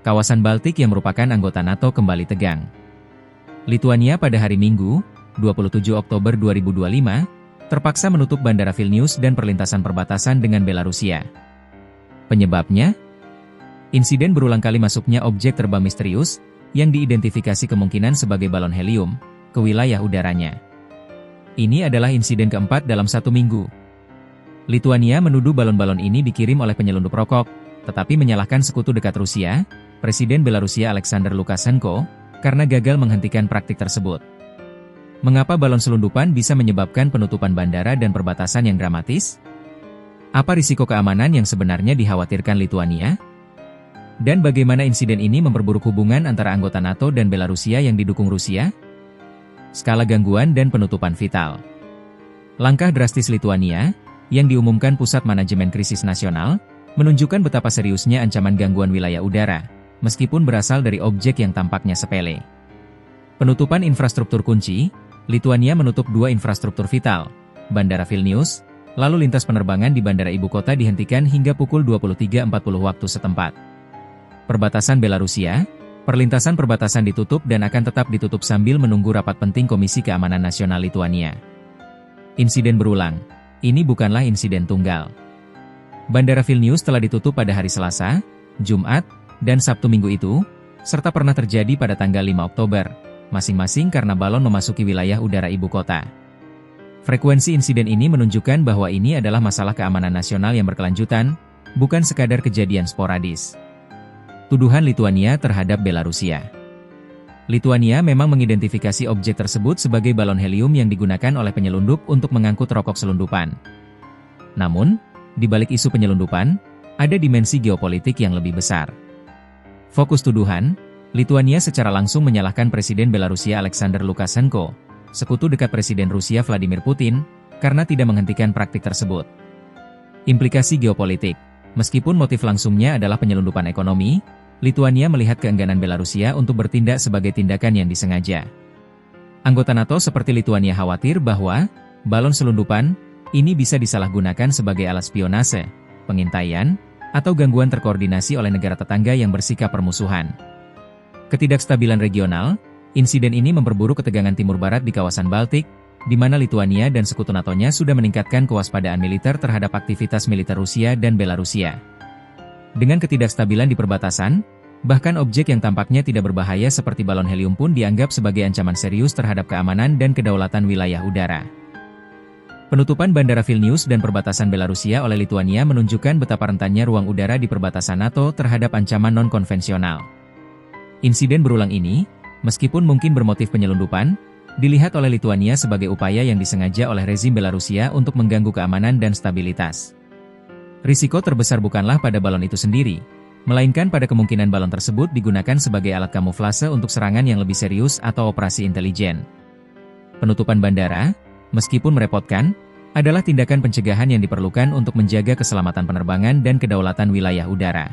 Kawasan Baltik yang merupakan anggota NATO kembali tegang. Lituania pada hari Minggu, 27 Oktober 2025, terpaksa menutup Bandara Vilnius dan perlintasan perbatasan dengan Belarusia. Penyebabnya? Insiden berulang kali masuknya objek terbang misterius, yang diidentifikasi kemungkinan sebagai balon helium, ke wilayah udaranya. Ini adalah insiden keempat dalam 1 minggu. Lituania menuduh balon-balon ini dikirim oleh penyelundup rokok, tetapi menyalahkan sekutu dekat Rusia, Presiden Belarusia Alexander Lukashenko, karena gagal menghentikan praktik tersebut. Mengapa balon selundupan bisa menyebabkan penutupan bandara dan perbatasan yang dramatis? Apa risiko keamanan yang sebenarnya dikhawatirkan Lituania? Dan bagaimana insiden ini memperburuk hubungan antara anggota NATO dan Belarusia yang didukung Rusia? Skala gangguan dan penutupan vital. Langkah drastis Lituania, yang diumumkan Pusat Manajemen Krisis Nasional, menunjukkan betapa seriusnya ancaman gangguan wilayah udara, meskipun berasal dari objek yang tampaknya sepele. Penutupan infrastruktur kunci, Lituania menutup 2 infrastruktur vital, Bandara Vilnius, lalu lintas penerbangan di bandara ibu kota dihentikan hingga pukul 23.40 waktu setempat. Perbatasan Belarusia, perlintasan perbatasan ditutup dan akan tetap ditutup sambil menunggu rapat penting Komisi Keamanan Nasional Lituania. Insiden berulang, ini bukanlah insiden tunggal. Bandara Vilnius telah ditutup pada hari Selasa, Jumat, dan Sabtu minggu itu, serta pernah terjadi pada tanggal 5 Oktober, masing-masing karena balon memasuki wilayah udara ibu kota. Frekuensi insiden ini menunjukkan bahwa ini adalah masalah keamanan nasional yang berkelanjutan, bukan sekadar kejadian sporadis. Tuduhan Lituania terhadap Belarusia. Lituania memang mengidentifikasi objek tersebut sebagai balon helium yang digunakan oleh penyelundup untuk mengangkut rokok selundupan. Namun, di balik isu penyelundupan, ada dimensi geopolitik yang lebih besar. Fokus tuduhan, Lituania secara langsung menyalahkan Presiden Belarusia Alexander Lukashenko, sekutu dekat Presiden Rusia Vladimir Putin, karena tidak menghentikan praktik tersebut. Implikasi geopolitik, meskipun motif langsungnya adalah penyelundupan ekonomi, Lituania melihat keengganan Belarusia untuk bertindak sebagai tindakan yang disengaja. Anggota NATO seperti Lituania khawatir bahwa balon selundupan ini bisa disalahgunakan sebagai alat spionase, pengintaian, atau gangguan terkoordinasi oleh negara tetangga yang bersikap permusuhan. Ketidakstabilan regional, insiden ini memperburuk ketegangan Timur Barat di kawasan Baltik, di mana Lituania dan sekutu NATO-nya sudah meningkatkan kewaspadaan militer terhadap aktivitas militer Rusia dan Belarusia. Dengan ketidakstabilan di perbatasan, bahkan objek yang tampaknya tidak berbahaya seperti balon helium pun dianggap sebagai ancaman serius terhadap keamanan dan kedaulatan wilayah udara. Penutupan Bandara Vilnius dan perbatasan Belarusia oleh Lituania menunjukkan betapa rentannya ruang udara di perbatasan NATO terhadap ancaman non-konvensional. Insiden berulang ini, meskipun mungkin bermotif penyelundupan, dilihat oleh Lituania sebagai upaya yang disengaja oleh rezim Belarusia untuk mengganggu keamanan dan stabilitas. Risiko terbesar bukanlah pada balon itu sendiri, melainkan pada kemungkinan balon tersebut digunakan sebagai alat kamuflase untuk serangan yang lebih serius atau operasi intelijen. Penutupan bandara, meskipun merepotkan, adalah tindakan pencegahan yang diperlukan untuk menjaga keselamatan penerbangan dan kedaulatan wilayah udara.